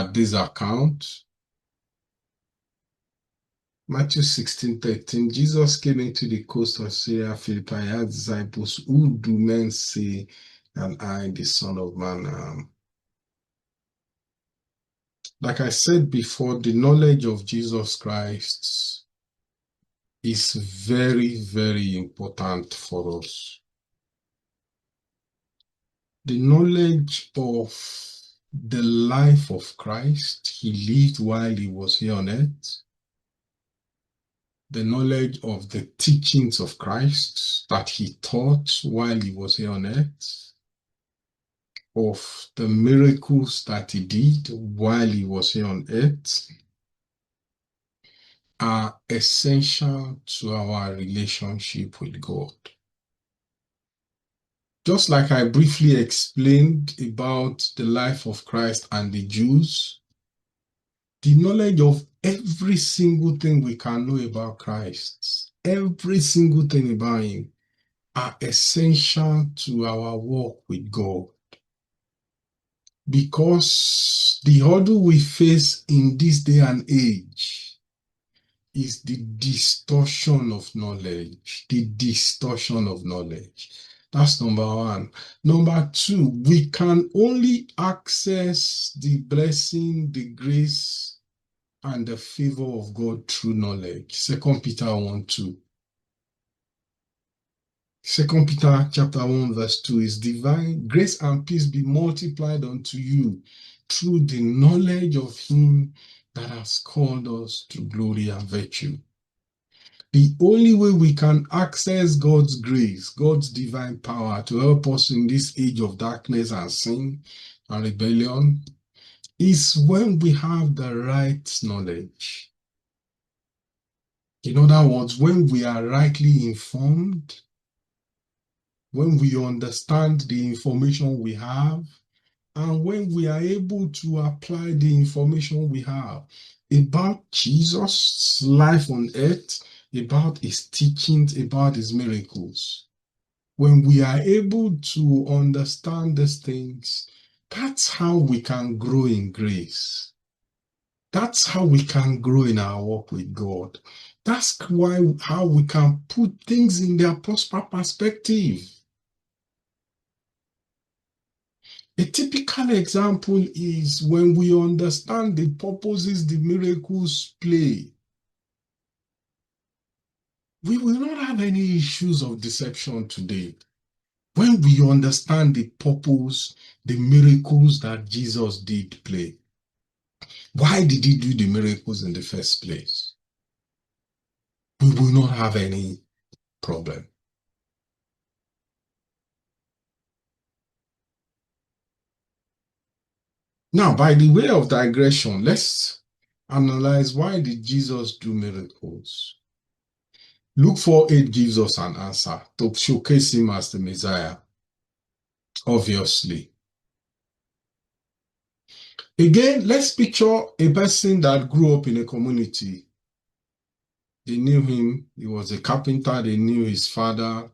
at this account. Matthew 16:13, Jesus came into the coast of Syria, Philippi, and asked disciples, who do men say that I, the Son of Man, am? Like I said before, the knowledge of Jesus Christ is very, very important for us. The knowledge of the life of Christ he lived while he was here on earth, the knowledge of the teachings of Christ that he taught while he was here on earth, of the miracles that he did while he was here on earth, are essential to our relationship with God. Just like I briefly explained about the life of Christ and the Jews, the knowledge of every single thing we can know about Christ, every single thing about him, are essential to our walk with God. Because the hurdle we face in this day and age is the distortion of knowledge. The distortion of knowledge. That's number one. Number two, we can only access the blessing, the grace, and the favor of God through knowledge. 2 Peter 1:2. 2 Peter chapter 1 verse 2 is divine grace and peace be multiplied unto you through the knowledge of him that has called us to glory and virtue. The only way we can access God's grace, God's divine power to help us in this age of darkness and sin and rebellion is when we have the right knowledge. In other words, when we are rightly informed, when we understand the information we have, and when we are able to apply the information we have about Jesus' life on earth, about his teachings, about his miracles. When we are able to understand these things, that's how we can grow in grace. That's how we can grow in our walk with God. That's how we can put things in their proper perspective. A typical example is when we understand the purposes the miracles play. We will not have any issues of deception today. When we understand the purpose, the miracles that Jesus did play. Why did he do the miracles in the first place? We will not have any problem. Now, by the way of digression, let's analyze why did Jesus do miracles? Luke 4:8 gives us an answer to showcase him as the Messiah, obviously. Again, let's picture a person that grew up in a community. They knew him, he was a carpenter, they knew his father.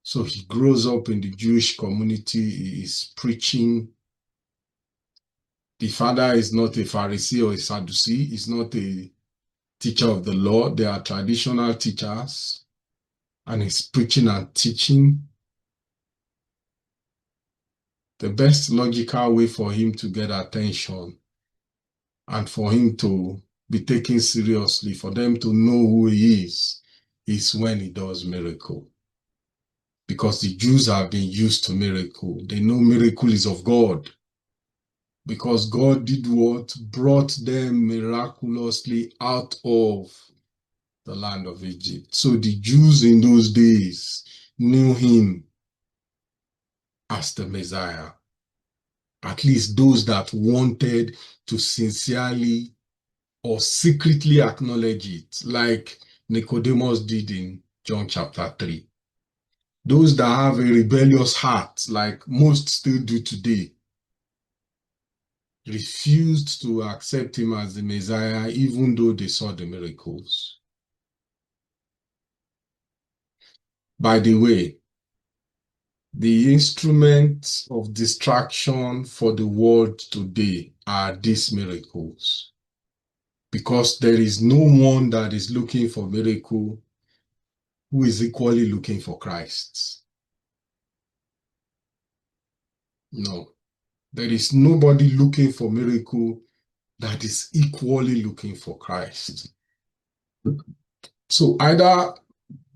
So he grows up in the Jewish community, he is preaching. The father is not a Pharisee or a Sadducee, he's not a teacher of the law, they are traditional teachers, and he's preaching and teaching. The best logical way for him to get attention and for him to be taken seriously, for them to know who he is when he does miracle. Because the Jews have been used to miracle. They know miracle is of God. Because God did what? Brought them miraculously out of the land of Egypt. So the Jews in those days knew him as the Messiah. At least those that wanted to sincerely or secretly acknowledge it, like Nicodemus did in John chapter 3. Those that have a rebellious heart, like most still do today, refused to accept him as the Messiah, even though they saw the miracles. By the way, the instrument of distraction for the world today are these miracles. Because there is no one that is looking for miracle who is equally looking for Christ. No, there is nobody looking for miracle that is equally looking for Christ. So either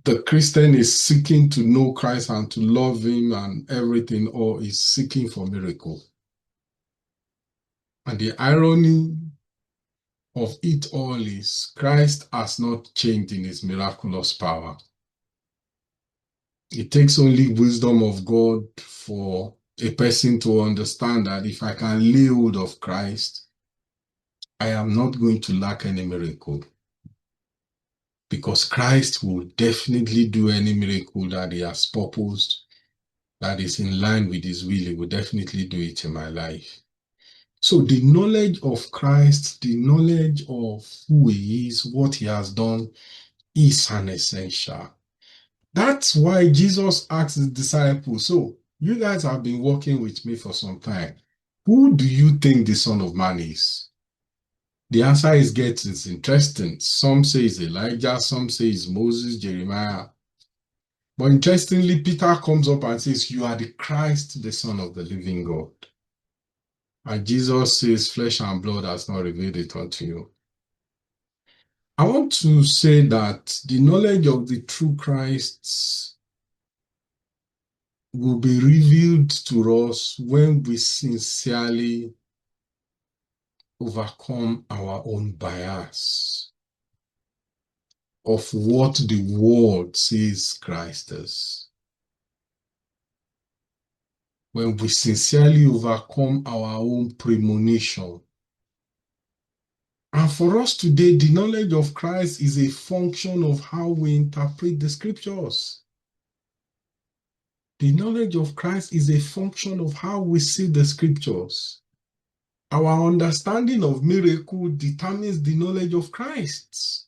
the Christian is seeking to know Christ and to love him and everything, or is seeking for miracle. And the irony of it all is Christ has not changed in his miraculous power. It takes only wisdom of God for a person to understand that if I can lay hold of Christ, I am not going to lack any miracle. Because Christ will definitely do any miracle that he has purposed, that is in line with his will. He will definitely do it in my life. So the knowledge of Christ, the knowledge of who he is, what he has done, is an essential. That's why Jesus asked his disciples, so you guys have been working with me for some time. Who do you think the Son of Man is? The answer is getting interesting. Some say it's Elijah, some say it's Moses, Jeremiah. But interestingly, Peter comes up and says, you are the Christ, the Son of the living God. And Jesus says, flesh and blood has not revealed it unto you. I want to say that the knowledge of the true Christ will be revealed to us when we sincerely overcome our own bias of what the world says Christ is. When we sincerely overcome our own premonition. And for us today, the knowledge of Christ is a function of how we interpret the scriptures. The knowledge of Christ is a function of how we see the scriptures. Our understanding of miracle determines the knowledge of Christ.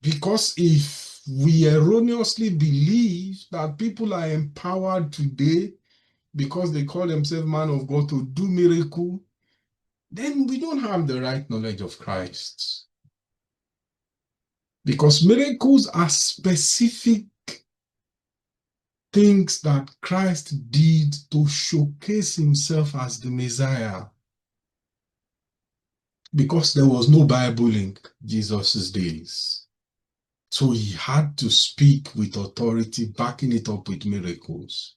Because if we erroneously believe that people are empowered today because they call themselves man of God to do miracle, then we don't have the right knowledge of Christ. Because miracles are specific things that Christ did to showcase himself as the Messiah. Because there was no Bible in Jesus' days. So he had to speak with authority, backing it up with miracles.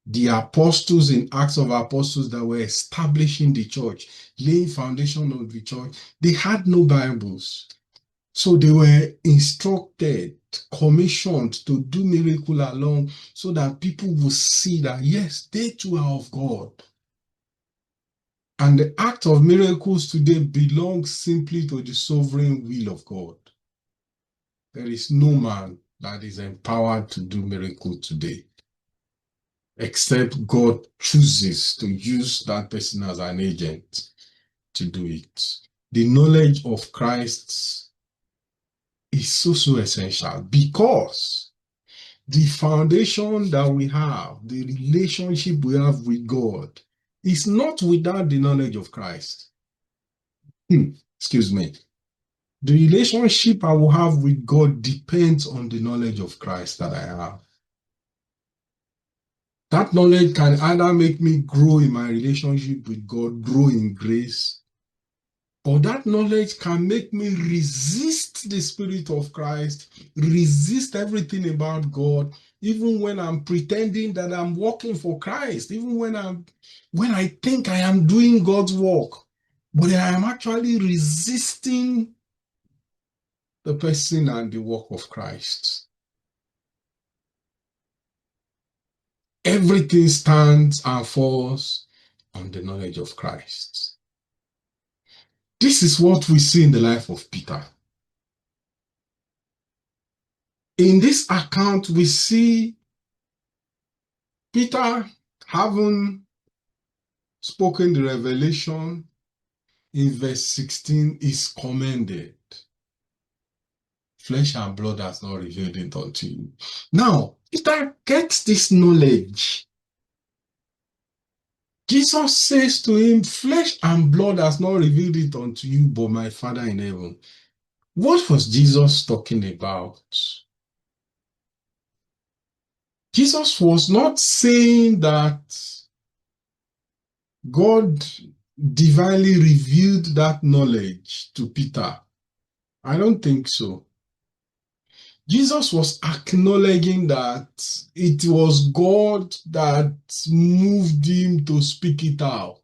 The apostles in Acts of Apostles that were establishing the church, laying foundation of the church, they had no Bibles. So they were instructed, commissioned to do miracle along so that people will see that, yes, they too are of God. And the act of miracles today belongs simply to the sovereign will of God. There is no man that is empowered to do miracle today, except God chooses to use that person as an agent to do it. The knowledge of Christ is so essential because the foundation that we have, the relationship we have with God, is not without the knowledge of Christ. Excuse me. The relationship I will have with God depends on the knowledge of Christ that I have. That knowledge can either make me grow in my relationship with God, grow in grace, or that knowledge can make me resist the Spirit of Christ, resist everything about God, even when I'm pretending that I'm working for Christ, even when I think I am doing God's work, but I am actually resisting the person and the work of Christ. Everything stands and falls on the knowledge of Christ. This is what we see in the life of Peter. In this account, we see Peter having spoken the revelation in verse 16 is commended. Flesh and blood has not revealed it unto you. Now, Peter gets this knowledge Jesus says to him, flesh and blood has not revealed it unto you, but my Father in heaven. What was Jesus talking about? Jesus was not saying that God divinely revealed that knowledge to Peter. I don't think so. Jesus was acknowledging that it was God that moved him to speak it out.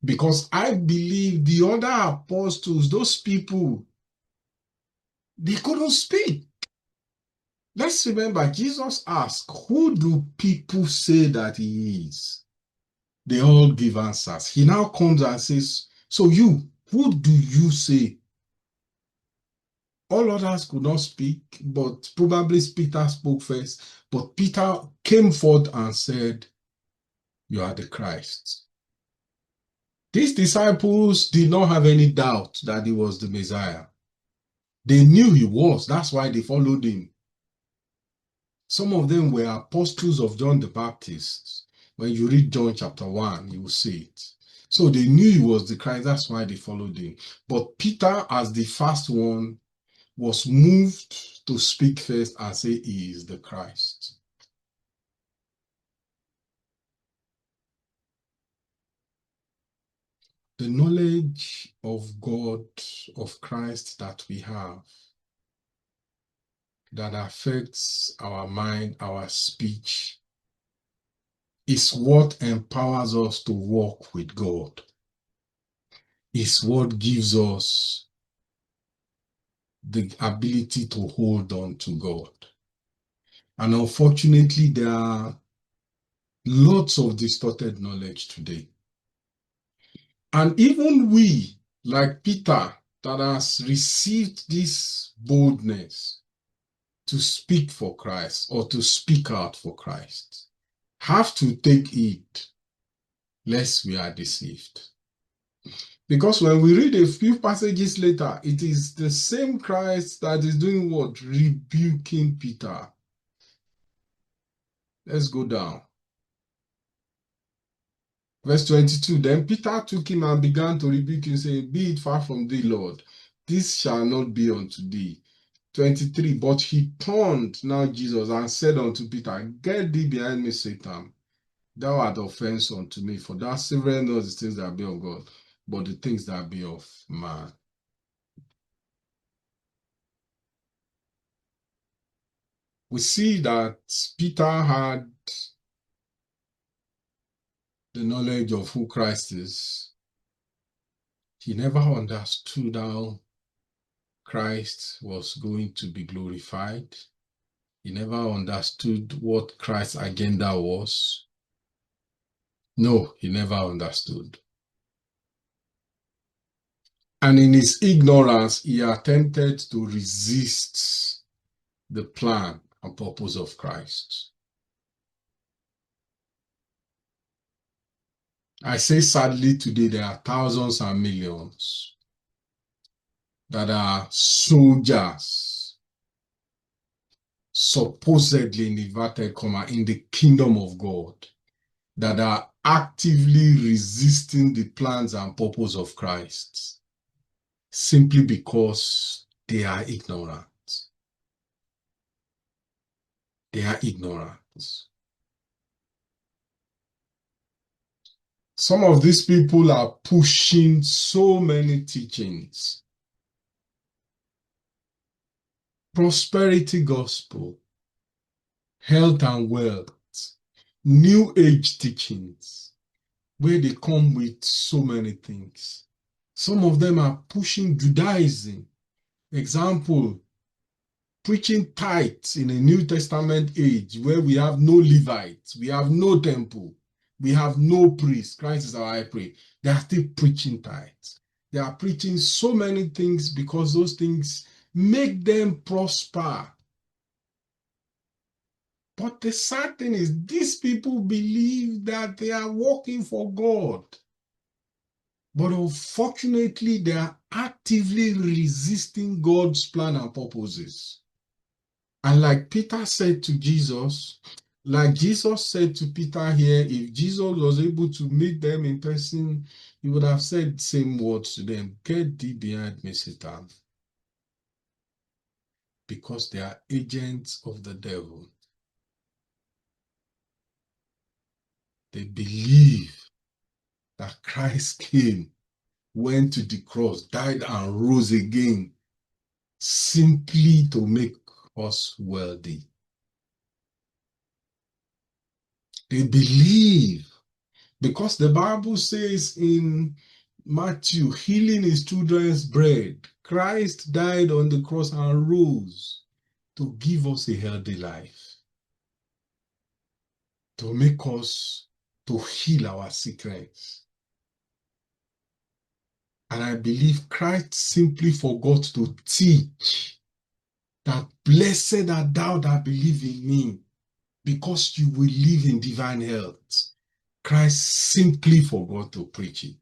Because I believe the other apostles, those people, they couldn't speak. Let's remember, Jesus asked, who do people say that he is? They all give answers. He now comes and says, so you, who do you say? All others could not speak, but probably Peter spoke first. But Peter came forth and said, you are the Christ. These disciples did not have any doubt that he was the Messiah. They knew he was. That's why they followed him. Some of them were apostles of John the Baptist. When you read John chapter 1, you will see it. So they knew he was the Christ. That's why they followed him. But Peter, as the first one, was moved to speak first and say he is the Christ. The knowledge of God, of Christ that we have, that affects our mind, our speech, is what empowers us to walk with God. Is what gives us the ability to hold on to God. And unfortunately, there are lots of distorted knowledge today. And even we, like Peter, that has received this boldness to speak for Christ or to speak out for Christ, have to take it lest we are deceived. Because when we read a few passages later, it is the same Christ that is doing what? Rebuking Peter. Let's go down. Verse 22, then Peter took him and began to rebuke him, saying, be it far from thee, Lord. This shall not be unto thee. 23, but he turned now Jesus and said unto Peter, get thee behind me, Satan. Thou art offense unto me, for thou severest not the things that be of God, but the things that be of man. We see that Peter had the knowledge of who Christ is. He never understood how Christ was going to be glorified. He never understood what Christ's agenda was. No, he never understood. And in his ignorance, he attempted to resist the plan and purpose of Christ. I say sadly today, there are thousands and millions that are soldiers, supposedly in inverted comma, in the kingdom of God, that are actively resisting the plans and purpose of Christ, simply because they are ignorant. They are ignorant. Some of these people are pushing so many teachings. Prosperity gospel, health and wealth, new age teachings, where they come with so many things. Some of them are pushing Judaism. Example, preaching tithes in a New Testament age where we have no Levites, we have no temple, we have no priest. Christ is our high priest. They are still preaching tithes. They are preaching so many things because those things make them prosper. But the sad thing is, these people believe that they are working for God. But unfortunately, they are actively resisting God's plan and purposes. And like Peter said to Jesus, Like Jesus said to Peter here, if Jesus was able to meet them in person, he would have said the same words to them. Get thee behind me, Satan. Because they are agents of the devil. They believe that Christ came, went to the cross, died and rose again, simply to make us wealthy. They believe, because the Bible says in Matthew, healing is children's bread. Christ died on the cross and rose to give us a healthy life, to make us, to heal our sickness. And I believe Christ simply forgot to teach that blessed art thou that believe in me, because you will live in divine health. Christ simply forgot to preach it.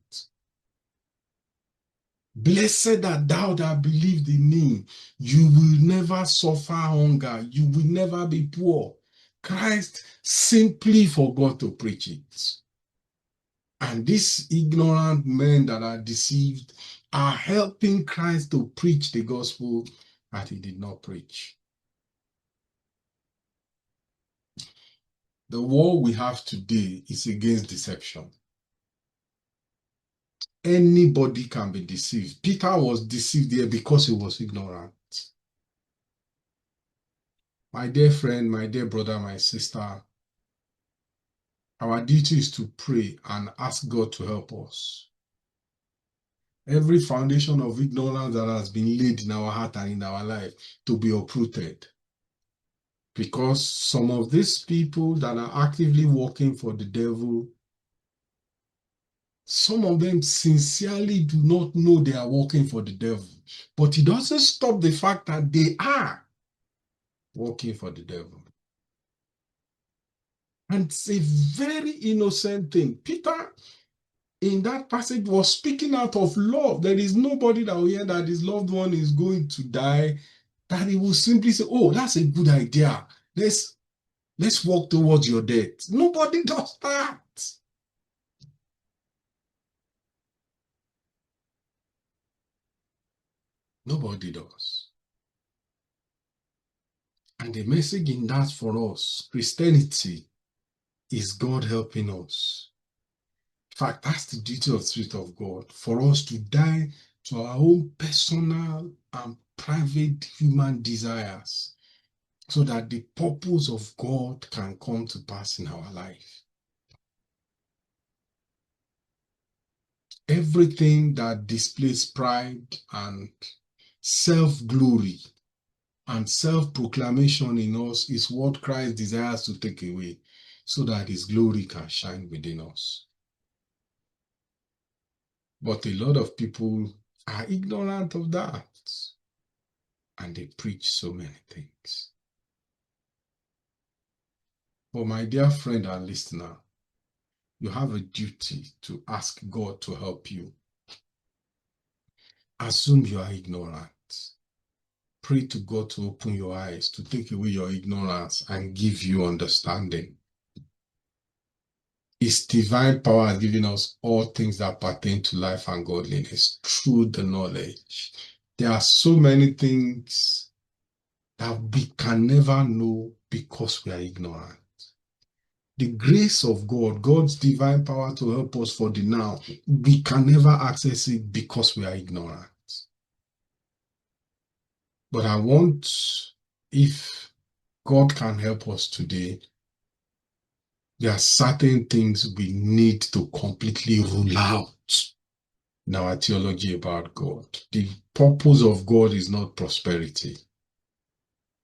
Blessed art thou that believed in me. You will never suffer hunger. You will never be poor. Christ simply forgot to preach it. And these ignorant men that are deceived are helping Christ to preach the gospel that he did not preach. The war we have today is against deception. Anybody can be deceived. Peter was deceived here because he was ignorant. My dear friend, my dear brother, my sister, our duty is to pray and ask God to help us. Every foundation of ignorance that has been laid in our heart and in our life to be uprooted. Because some of these people that are actively working for the devil, some of them sincerely do not know they are working for the devil. But it doesn't stop the fact that they are working for the devil. And it's a very innocent thing. Peter, in that passage, was speaking out of love. There is nobody that will hear that his loved one is going to die, that he will simply say, oh, that's a good idea. Let's walk towards your death. Nobody does that. Nobody does. And the message in that for us, Christianity, is God helping us. In fact, that's the duty of the Spirit of God, for us to die to our own personal and private human desires, so that the purpose of God can come to pass in our life. Everything that displays pride and self-glory and self-proclamation in us is what Christ desires to take away, so that his glory can shine within us. But a lot of people are ignorant of that, and they preach so many things. But my dear friend and listener, you have a duty to ask God to help you. Assume you are ignorant. Pray to God to open your eyes, to take away your ignorance and give you understanding. His divine power has given us all things that pertain to life and godliness through the knowledge. There are so many things that we can never know because we are ignorant. The grace of God, God's divine power to help us for the now, we can never access it because we are ignorant. But I want, if God can help us today, there are certain things we need to completely rule out in our theology about God. The purpose of God is not prosperity.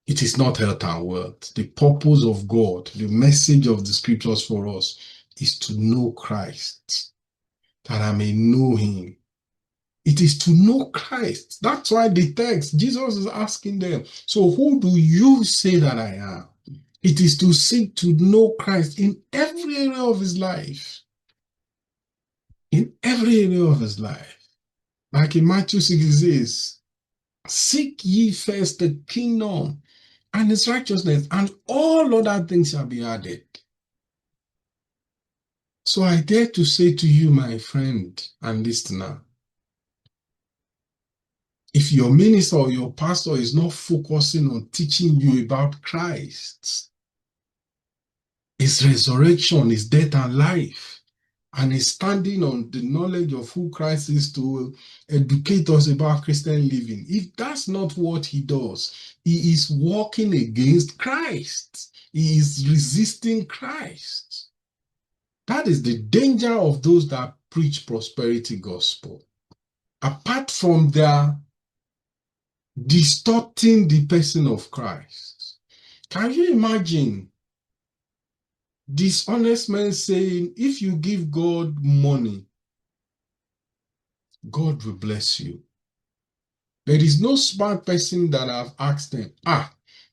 It is not health and wealth. The purpose of God, the message of the scriptures for us, is to know Christ, that I may know him. It is to know Christ. That's why the text, Jesus is asking them, so who do you say that I am? It is to seek to know Christ in every area of his life. In every area of his life. Like in Matthew 6, it says, seek ye first the kingdom and his righteousness, and all other things shall be added. So I dare to say to you, my friend and listener, if your minister or your pastor is not focusing on teaching you about Christ, his resurrection, his death and life, and is standing on the knowledge of who Christ is to educate us about Christian living, if that's not what he does, he is walking against Christ. He is resisting Christ. That is the danger of those that preach prosperity gospel. Apart from their distorting the person of Christ, can you imagine dishonest men saying, if you give God money, God will bless you? There is no smart person that I've asked them,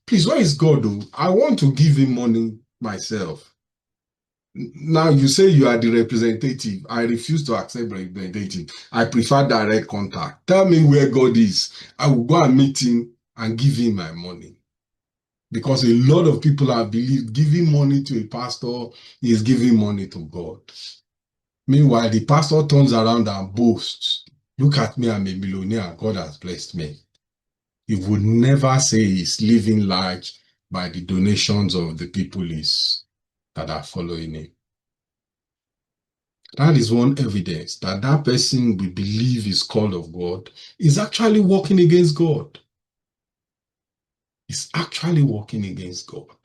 please, where is God? I want to give him money myself. Now you say you are the representative. I refuse to accept representative. I prefer direct contact. Tell me where God is. I will go and meet him and give him my money. Because a lot of people have believed giving money to a pastor is giving money to God. Meanwhile, the pastor turns around and boasts, look at me, I'm a millionaire, God has blessed me. He would never say he's living large by the donations of the people that are following him. That is one evidence that that person we believe is called of God is actually working against God. Is actually working against God.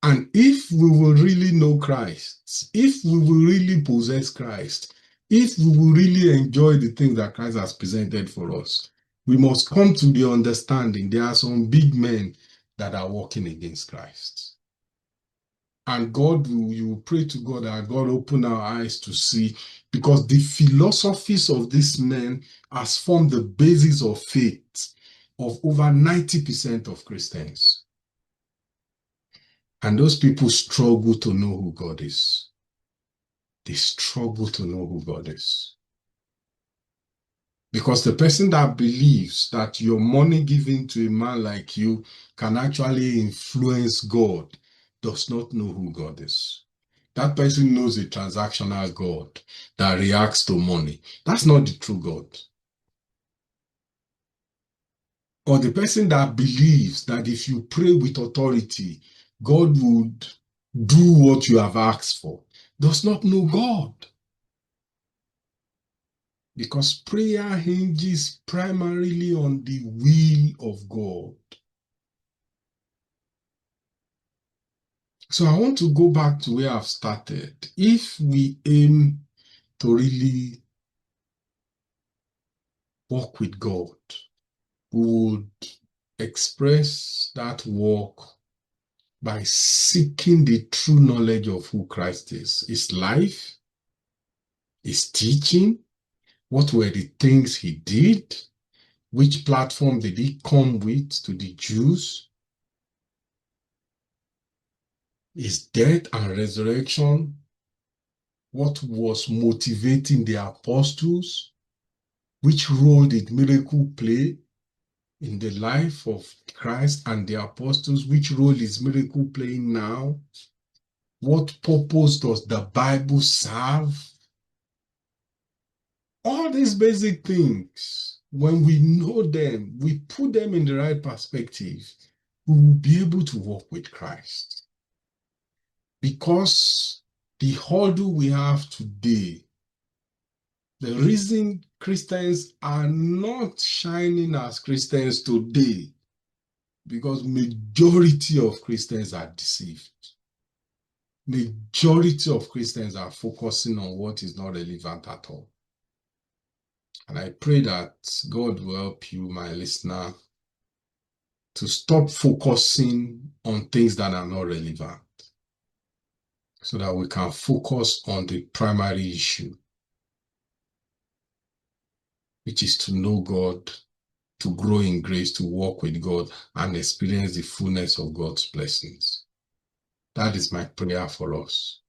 And if we will really know Christ, if we will really possess Christ, if we will really enjoy the things that Christ has presented for us, we must come to the understanding there are some big men that are working against Christ. And God, you will pray to God that God open our eyes to see, because the philosophies of these men has formed the basis of faith of over 90% of Christians. And those people struggle to know who God is. They struggle to know who God is. Because the person that believes that your money given to a man like you can actually influence God does not know who God is. That person knows a transactional God that reacts to money. That's not the true God. Or the person that believes that if you pray with authority, God would do what you have asked for, does not know God. Because prayer hinges primarily on the will of God. So I want to go back to where I've started. If we aim to really walk with God, we would express that walk by seeking the true knowledge of who Christ is, his life, his teaching, what were the things he did, which platform did he come with to the Jews, his death and resurrection, what was motivating the apostles, which role did miracle play in the life of Christ and the apostles, which role is miracle playing now, what purpose does the Bible serve? All these basic things, when we know them, we put them in the right perspective, we will be able to walk with Christ. Because the hurdle we have today, the reason Christians are not shining as Christians today, because majority of Christians are deceived. Majority of Christians are focusing on what is not relevant at all. And I pray that God will help you, my listener, to stop focusing on things that are not relevant, so that we can focus on the primary issue, which is to know God, to grow in grace, to walk with God, and experience the fullness of God's blessings. That is my prayer for us.